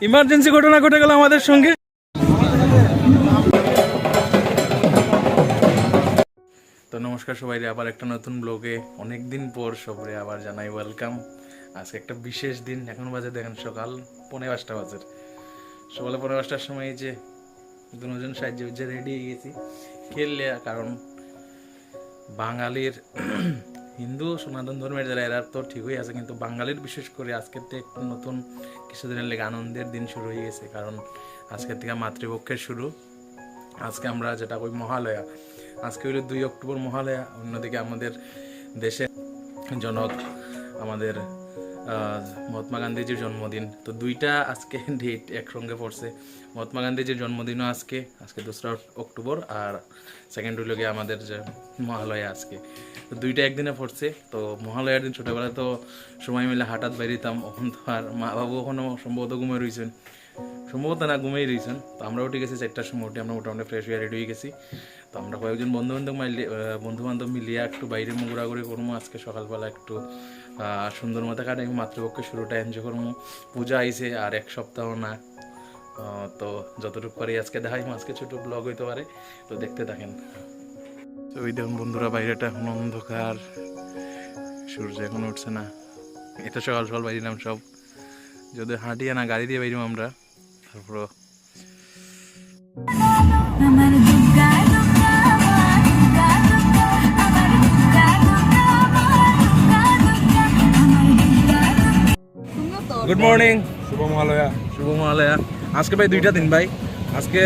Emergency ঘটনা ঘটে গেল আমাদের সঙ্গে। তো নমস্কার সবাই, আবার একটা নতুন ব্লগে অনেকদিন পর সবাই আবার জানাই ওয়েলকাম। আজকে একটা বিশেষ দিন। এখন বাজে দেখেন সকাল 5:30 বাজে। সকালে 5:30টার সময় যে দুজন সাহায্যে রেডি হয়ে গেছি খেললে, কারণ বাঙালির হিন্দু সনাতন ধর্মের যারা এরা তো ঠিকই আছে, কিন্তু বাঙালির বিশেষ করে আজকের থেকে একটু নতুন কিছুদিনের লেগে আনন্দের দিন শুরু হয়ে গেছে। কারণ আজকের থেকে মাতৃপক্ষের শুরু। আজকে আমরা যেটা কই মহালয়া, আজকে হইল 2 অক্টোবর মহালয়া। অন্যদিকে আমাদের দেশের জনক আমাদের মহাত্মা গান্ধীজির জন্মদিন। তো দুইটা আজকে ডেট একসঙ্গে পড়ছে। মহাত্মা গান্ধীজির জন্মদিনও আজকে 2 অক্টোবর, আর সেকেন্ড হইল গিয়ে আমাদের যে মহালয়া আজকে। তো দুইটা একদিনে পড়ছে। তো মহালয়ার দিন ছোটোবেলায় তো সময় মিলে হাঁটাত বেরিতাম। এখন তো আর মা বাবু ওখানেও সম্ভবত ঘুমিয়ে রয়েছেন, সম্ভবত না ঘুমিয়ে রয়েছেন। তো আমরা উঠে গেছি 4টার সময়। উঠে আমরা মোটামুটি ফ্রেশ হয়ে রেডি হয়ে গেছি। তো আমরা কয়েকজন বন্ধু বান্ধব মিলিয়ে একটু বাইরে ঘোরাঘুরি করবো আজকে সকালবেলা, একটু সুন্দর মতো কাটে। মাতৃপক্ষের শুরুটা এনজয় করবো। পূজা আইছে আর 1 সপ্তাহ না। তো যতটুকু পারি আজকে দেখাই, আজকে ছোটো ব্লগ হইতে পারে, তো দেখতে থাকেন। তো ওই দেখুন বন্ধুরা, বাইরেটা এখন অন্ধকার, সূর্য এখন উঠছে না। এটা সকাল সকাল বাইরিলাম সব, যদি হাঁটিয়ে না গাড়ি দিয়ে বাইরিম আমরা। তারপর গুড মর্নিং, শুভ মহালয়া। শুভ মহালয়া। আজকে ভাই 2টা দিন ভাই। আজকে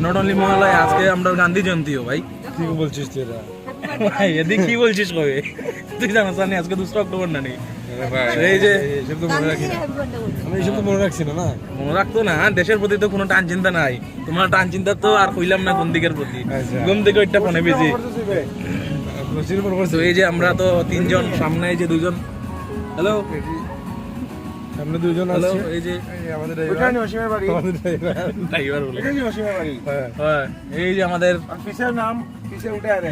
নট অনলি মহালয়া, আজকে আমরা গান্ধী জয়ন্তীও ভাই। কি বলছিস তুই? ভাই এদিকে কি বলছিস কবে? তুই জানাস না আজকে 2 অক্টোবর না নেই? এই যে এসব তো মনে রাখি না, আমি এসব তো মনে রাখছি না। না মনে রাখতো না, দেশের প্রতি তো কোনো টান চিন্তা নাই। তোমার টান চিন্তা তো আর কইলাম না কোন দিকের প্রতি। ঘুম থেকে ওইটা ফোনে বিজি। তো এই যে আমরা তো 3 জন, সামনে এই যে 2 জন। হ্যালো, সামনে 2 জন আছে। এই যে আমাদের ড্রাইভার বলে হ্যাঁ, এই যে আমাদের অফিসের নাম পিছে উঠে আরে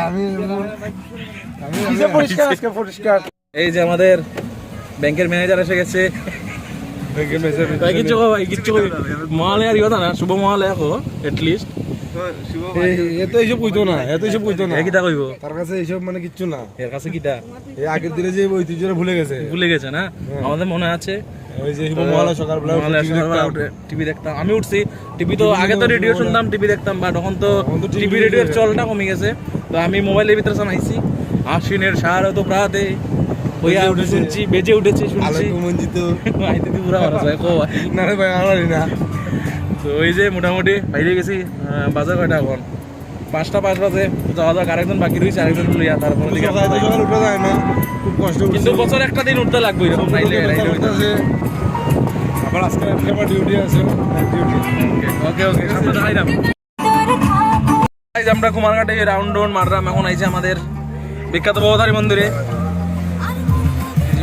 আমি পিছে পরিষ্কার, আজকে পরিষ্কার। এই যে আমাদের ব্যাংকের ম্যানেজার এসে গেছে। ব্যাংকের ম্যানেজার ভাই কিছু ভাই কিছু মহালয়ার ইয়ে না, শুভ মহালয়া কো এটলিস্ট। এত এইসব কইতো না, এত এইসব কইতো না। কিটা কইব তার কাছে এইসব মানে কিচ্ছু না। এর কাছে কিটা এই আগের দিনে যে ঐতিহ্যটা ভুলে গেছে না। আমাদের মনে আছে ওই যে মহালয়া সকালবেলা টিভি দেখতাম। আমি উঠছি টিভি, তো আগে তো রেডিও শুনতাম, টিভি দেখতাম, বাট এখন তো টিভি রেডিওর চলটা কমে গেছে। তো আমি মোবাইলের ভিতরে শোনাইছি আশ্বিনের সার তো প্রাতে হইয়া শুনছি, বেজে উঠেছে শুনছি। না রে ভাই, আমারই না। তো ওই যে মোটামুটি বাইরে গেছি। বাজার কয়টা এখন? 5টা 5 বাজে। যাওয়া যাক, আরেকজন বাকি রয়েছে, আরেকজন লইয়া তারপর উঠা যায় না, খুব কষ্ট। কিন্তু বছর একটা দিন উঠতে লাগবে এরকম নাইলে। আবার আজকে আমার ডিউটি আছে। ওকে ওকে, সামনে দেখাইলাম। আমরা কুমারঘাটে রাউন্ড মারলাম। এখন আইছে আমাদের বিখ্যাত বহদারি মন্দিরে।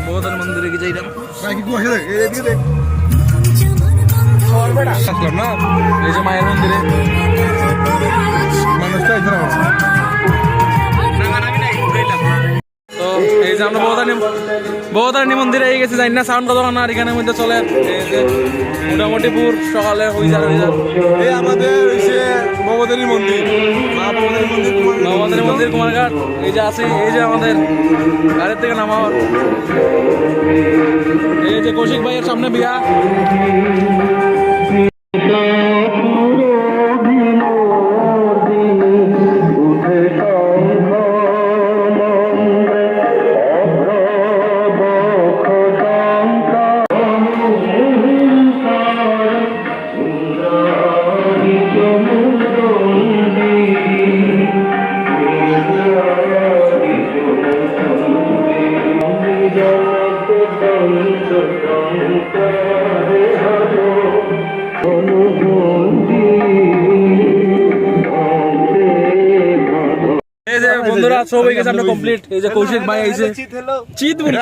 বহদারি মন্দিরে কি যাইলাম। এই যে মায়ের মন্দিরে মানুষটা তো এই যে আমরা বহদারণী মন্দিরে এই গেছি। জানি না সাউন্ড কত না, আর এখানের মধ্যে চলে মোটামুটি পুর সকালে হয়ে যাবে। এই আমাদের ভবতারী মন্দির, মা ভবতারী মন্দির, ভবতারী মন্দির কুমারঘাট। এই যে আছে, এই যে আমাদের গাড়ির থেকে নামার, এই যে কৌশিক ভাইয়ের সামনে বিয়া। বন্ধুরা সব হয়ে গেছে, আমরা কমপ্লিট। এই যে কৌশিক ভাই আইছে। চিত বলে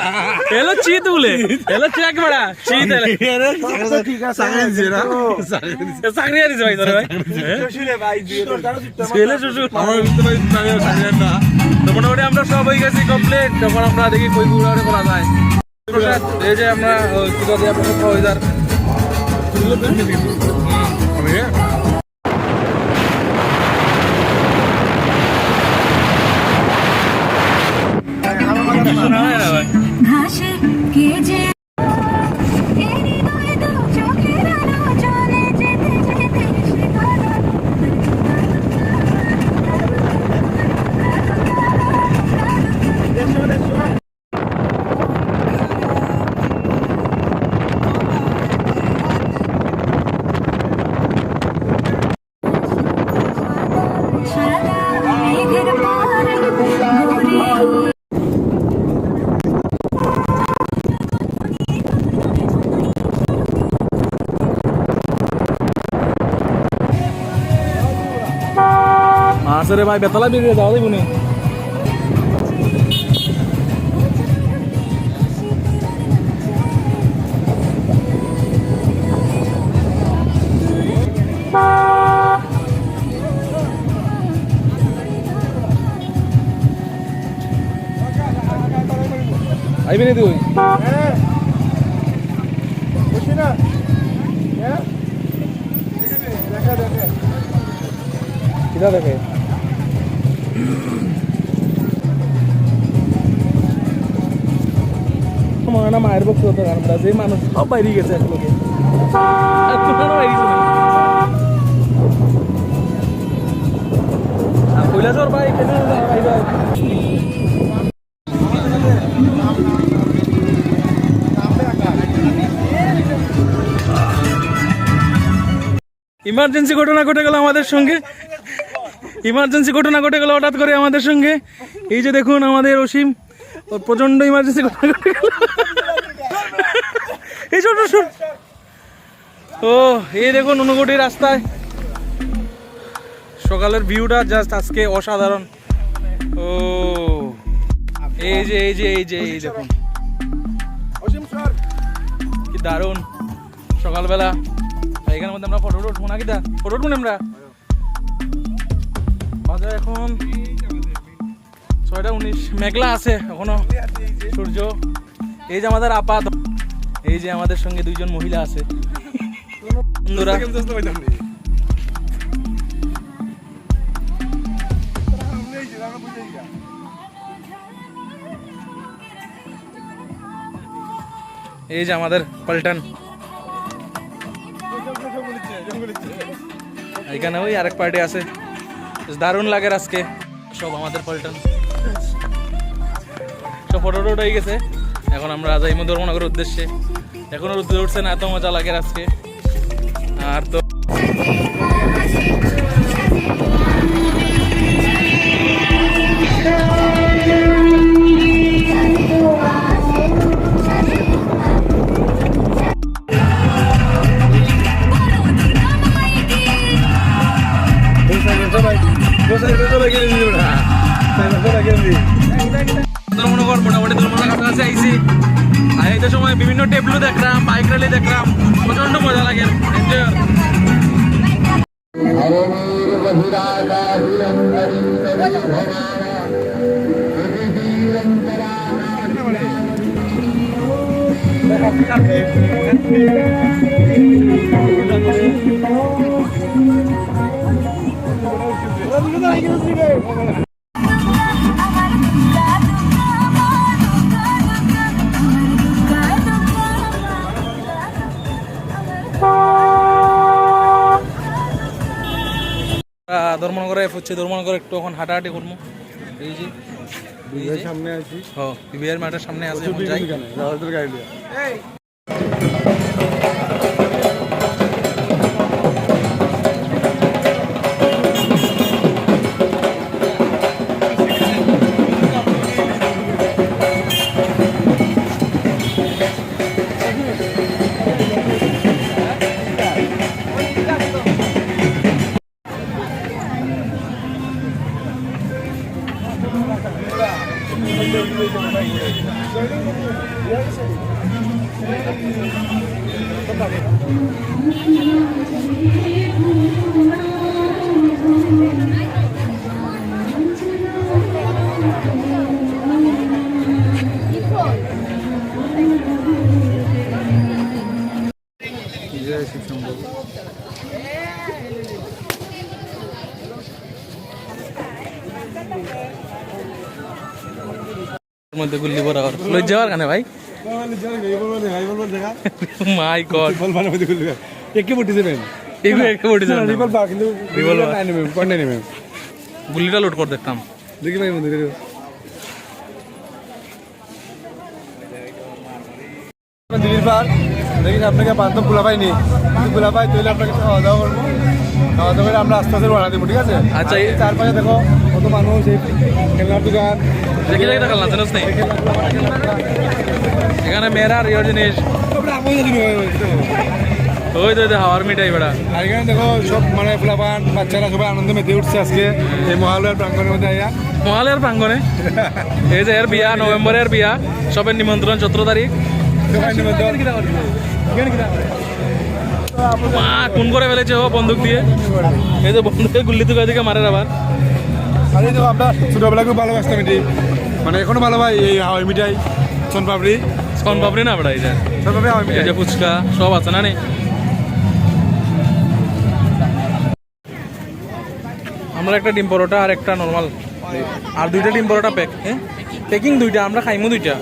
হেলো, চিত বলে হেলো, চেক বড়া চিত হেলো। চাকরি আনিছে ভাই তোরে ভাই, ছেলে শ্বশুর আমার না। তো মোটামুটি আমরা সব হয়ে গেছি কমপ্লিট। তখন আমরা দেখি কই ঘুরে করা যায়। এই যে আমরা কি বলি আপনার ঘাসে কে যে এরি দোয়ে দো চোখের আলো চলে যেতে যেতে সে কালো সাদা মেঘের পরে ঘুরে আসরে ভাই বেতলা বেরিয়ে যাওয়া যাবে না আইবি না তুই বুঝছি না হ্যাঁ দেখা দেখে কিটা দেখে মনে না মায়ের বক্তব্য তো গান যে মানুষ সব বাইরে গেছে এক লোকে কৈলাসর ভাই ইমার্জেন্সি ঘটনা ঘটে গেল আমাদের সঙ্গে ইমার্জেন্সি ঘটনা ঘটে গেল হঠাৎ করে আমাদের সঙ্গে এই যে দেখুন আমাদের অসীম ওর প্রচন্ড ইমার্জেন্সি ঘটনা ঘটে গেল এই ছোট ও এই দেখুন অনুগুটি রাস্তায় সকালের ভিউটা জাস্ট আজকে অসাধারণ ও এই যে এই যে এই যে এই দেখুন কি দারুণ সকালবেলা এখানের মধ্যে আমরা ফটো উঠবো না কিটা ফটো উঠবো না আমরা বাজার এখন 6:19 মেঘলা আছে এখনো সূর্য এই যে আমাদের আপা এই যে আমাদের সঙ্গে দুইজন মহিলা আছে বন্ধুরা এই যে আমাদের পল্টন এখানে ওই আরেক পার্টি আছে দারুণ লাগে আজকে সব আমাদের পল্টন সব ফটো টোটো হয়ে গেছে এখন আমরা যাইমো ধর্মনগরের উদ্দেশ্যে এখনো রোদ উঠছে না এত মজা লাগে আজকে আর তো মোটামুটি ধর্মনগর কাছাকাছি আইসি আর এই সময় বিভিন্ন টেবলু দেখলাম বাইক র্যালি দেখলাম প্রচন্ড মজা লাগে এনজয় ধর্মনগরে হচ্ছে ধর্মনগর একটু এখন হাঁটাহাঁটি করবো এই যে সামনে আছি বিবিআর মাঠের সামনে আছে এখন যাই গাড়ি জয় শিব শম্ভু। এর মধ্যে গুল্লি ভরা লজ্জা যাওয়ার কানে ভাই মাই গড গুল্লিটা লোড করে দেখতাম দেখি ভাই মন্দির দিদির পার দেখি আপনাকে বান্ধব গুলা পাইনি গুলা পাই তৈলে আপনাকে খাওয়া দাওয়া করবো খাওয়া দাওয়া করে আমরা আস্তে আস্তে রওনা দেবো ঠিক আছে আচ্ছা এই চারপাশে দেখো কত মানুষ এই খেলনার দোকান দেখি দেখি দেখাল না জানোস নেই এখানে মেয়েরা আর ইয়ের জিনিস ওই তো হাওয়ার মিঠাই বেড়া আর এখানে দেখো সব মানে ফুলাপান বাচ্চারা সবাই আনন্দ মেতে উঠছে আজকে এই মহালয়ার প্রাঙ্গণের মধ্যে আইয়া মহালয়ার প্রাঙ্গনে এই যে এর বিয়া নভেম্বরের বিয়া সবের নিমন্ত্রণ 17 তারিখ সবাই নিমন্ত্রণ মা কোন করে ফেলেছে ও বন্দুক দিয়ে এই যে বন্দুকের গুল্লি তুকা দিকে মারে আবার আর এই দেখো আমরা ছোটবেলা খুব ভালোবাসতাম এটি মানে এখনো ভালো ভাই এই হাওয়াই মিঠাই সোনপাপড়ি কোন বাপরে না বেড়া এই যে সোনপাপড়ি হাওয়াই এই মিঠাই যে ফুচকা সব আছে না নেই আমরা একটা ডিম পরোটা আর একটা নরমাল আর দুইটা ডিম পরোটা প্যাক হ্যাঁ প্যাকিং দুইটা আমরা খাইমু দুইটা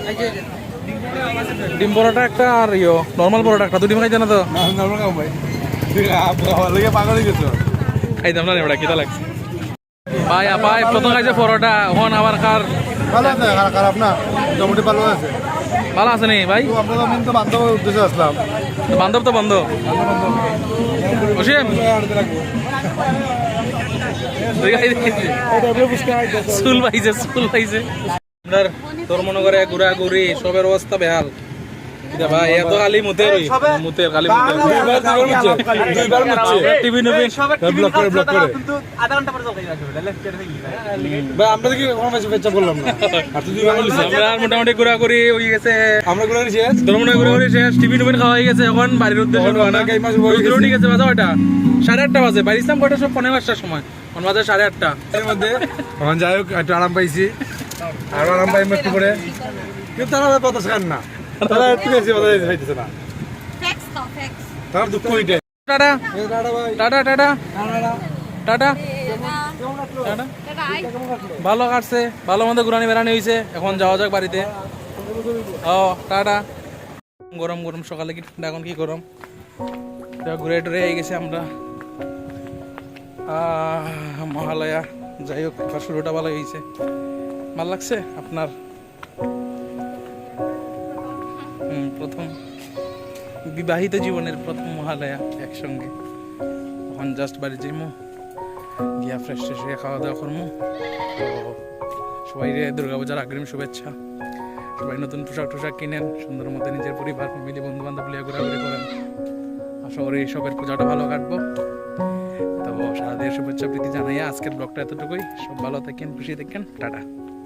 ডিম পরোটা একটা আর নরমাল পরোটা একটা দুটি খাইছে না তো নরমাল খাও ভাই ভালো পাগল হয়ে গেছো খাইতাম না বেড়া কিতা লাগছে পাই আপাই প্রথম খাইছে পরোটা হন আবার খার ভালো আছে খারাপ না মোটামুটি ভালো আছে ভালো আছে নি ভাই তো আমরা তো বান্ধব উদ্দেশ্যে আসলাম বান্ধব তো বন্ধ অসীম চুল পাইছে আপনার তোর মনে করে ঘুরা ঘুরি সবের অবস্থা বেহাল ভাই এত খালি মুতের খালি টিভি নবীন ব্লক করে ভাই আমরা কি কোনো মেসেজ পেচ্ছা বললাম না আর তুই আমরা মোটামুটি ঘুরা ঘুরি হয়ে গেছে আমরা গুলো শেষ তোর মনে ঘুরা ঘুরি শেষ টিভি নবীন খাওয়া হয়ে গেছে এখন বাড়ির উদ্দেশ্যে রওনা। ঠিক আছে বাজা ওটা 8:30 বাজে বাড়ি ইসলাম কয়টা সব 5:45টার সময় এখন বাজে 8:30 এর মধ্যে এখন যাই হোক একটু আরাম পাইছি আর আরাম পাই একটু করে কিন্তু তারা বাতাস খান না তারা একটু বেশি বাতাস খাইতেছে না তার দুঃখ ওইটাই টাটা টাটা টাটা টাটা ভালো কাটছে ভালো মতো ঘুরানি বেড়ানি হয়েছে এখন যাওয়া যাক বাড়িতে ও টাটা গরম গরম সকালে কি ঠান্ডা এখন কি গরম ঘুরে টুরে হয়ে গেছে আমরা মহালয়া যাই হোক এবার শুরুটা ভালো হয়েছে ভালো লাগছে আপনার প্রথম বিবাহিত জীবনের প্রথম মহালয়া একসঙ্গে এখন জাস্ট বাড়ি যাইমু গিয়া ফ্রেশ ট্রেশ হয়ে খাওয়া দাওয়া করবো তো সবাই দুর্গাপূজার অগ্রিম শুভেচ্ছা সবাই নতুন পোশাক কিনেন সুন্দর মতো নিজের পরিবার ফ্যামিলি বন্ধু বান্ধব লিয়ে ঘোরাঘুরি করেন আশা করি সবের পূজাটা ভালো কাটবো তো সারাদিনের শুভেচ্ছা প্রীতি জানাইয়া আজকের ব্লগটা এতটুকুই সব ভালো থাকেন খুশি থাকেন টাটা।